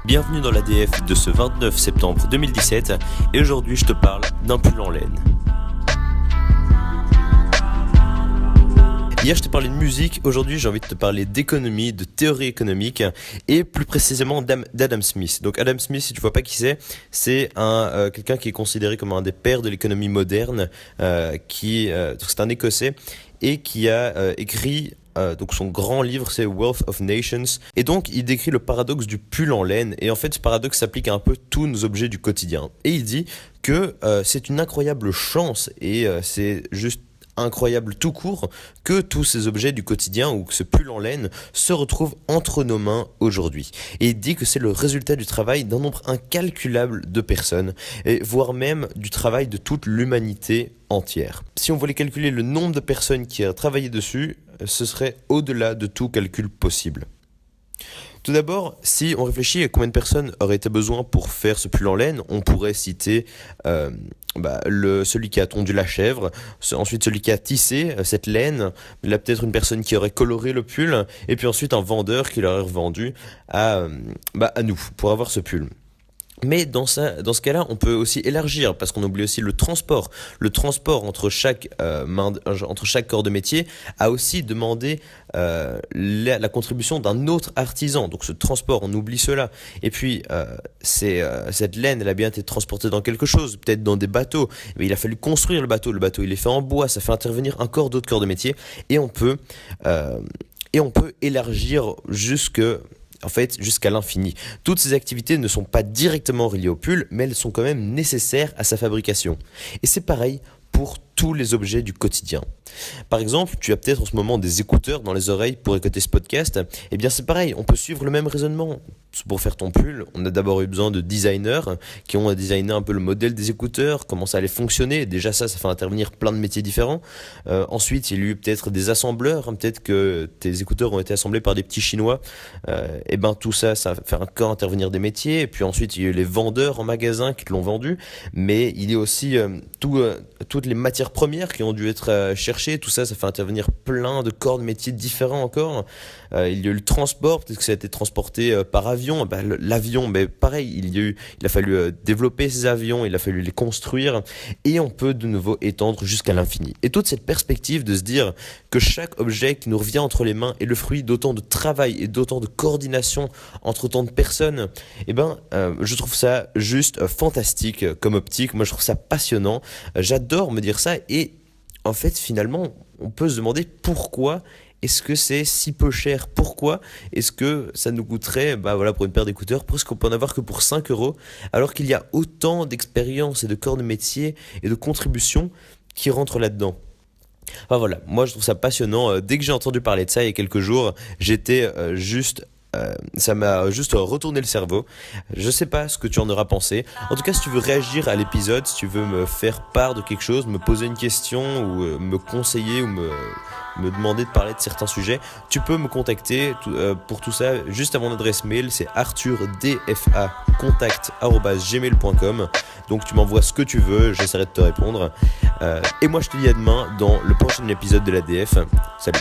Bienvenue dans l'ADF de ce 29 septembre 2017 et aujourd'hui je te parle d'un pull en laine. Hier je t'ai parlé de musique, aujourd'hui j'ai envie de te parler d'économie, de théorie économique et plus précisément d'Adam Smith. Donc Adam Smith, si tu vois pas qui c'est quelqu'un qui est considéré comme un des pères de l'économie moderne, c'est un Écossais et qui a écrit donc son grand livre c'est Wealth of Nations et donc il décrit le paradoxe du pull en laine et en fait ce paradoxe s'applique à un peu tous nos objets du quotidien et il dit que c'est une incroyable chance et c'est juste incroyable tout court que tous ces objets du quotidien ou que ce pull en laine se retrouvent entre nos mains aujourd'hui. Et il dit que c'est le résultat du travail d'un nombre incalculable de personnes, et voire même du travail de toute l'humanité entière. Si on voulait calculer le nombre de personnes qui ont travaillé dessus, ce serait au-delà de tout calcul possible. Tout d'abord, si on réfléchit à combien de personnes auraient été besoin pour faire ce pull en laine, on pourrait citer celui qui a tondu la chèvre, ensuite celui qui a tissé cette laine, là peut-être une personne qui aurait coloré le pull, et puis ensuite un vendeur qui l'aurait revendu à nous pour avoir ce pull. Mais dans ce cas-là, on peut aussi élargir parce qu'on oublie aussi le transport. Le transport entre chaque corps de métier a aussi demandé la contribution d'un autre artisan. Donc ce transport, on oublie cela. Et puis cette laine, elle a bien été transportée dans quelque chose, peut-être dans des bateaux. Mais il a fallu construire le bateau. Le bateau, il est fait en bois. Ça fait intervenir encore d'autres corps de métier. Et on peut élargir jusqu'à l'infini. Toutes ces activités ne sont pas directement reliées au pull, mais elles sont quand même nécessaires à sa fabrication. Et c'est pareil pour tous les objets du quotidien. Par exemple, tu as peut-être en ce moment des écouteurs dans les oreilles pour écouter ce podcast. Eh bien, c'est pareil, on peut suivre le même raisonnement. Pour faire ton pull, on a d'abord eu besoin de designers qui ont designé un peu le modèle des écouteurs, comment ça allait fonctionner. Déjà, ça fait intervenir plein de métiers différents. Ensuite, il y a eu peut-être des assembleurs. Peut-être que tes écouteurs ont été assemblés par des petits Chinois. Tout ça fait encore intervenir des métiers. Et puis ensuite, il y a eu les vendeurs en magasin qui te l'ont vendu. Mais il y a aussi toutes les matières premières qui ont dû être cherchées. Tout ça fait intervenir plein de corps de métiers différents encore. Il y a eu le transport, peut-être que ça a été transporté par avion. L'avion, pareil, il a fallu développer ces avions, il a fallu les construire et on peut de nouveau étendre jusqu'à l'infini. Et toute cette perspective de se dire que chaque objet qui nous revient entre les mains est le fruit d'autant de travail et d'autant de coordination entre autant de personnes, je trouve ça juste fantastique comme optique. Moi, je trouve ça passionnant. J'adore me dire ça et en fait, finalement, on peut se demander pourquoi est-ce que c'est si peu cher? Pourquoi est-ce que ça nous coûterait, pour une paire d'écouteurs, presque qu'on peut en avoir que pour 5 € alors qu'il y a autant d'expérience et de corps de métier et de contributions qui rentrent là-dedans? Moi je trouve ça passionnant. Dès que j'ai entendu parler de ça il y a quelques jours, ça m'a juste retourné le cerveau. Je sais pas ce que tu en auras pensé. En tout cas, si tu veux réagir à l'épisode, si tu veux me faire part de quelque chose, me poser une question ou me conseiller ou me demander de parler de certains sujets, tu peux me contacter pour tout ça juste à mon adresse mail, c'est arthurdfacontact@gmail.com. Donc tu m'envoies ce que tu veux, j'essaierai de te répondre. Et moi je te dis à demain dans le prochain épisode de l'ADF. Salut.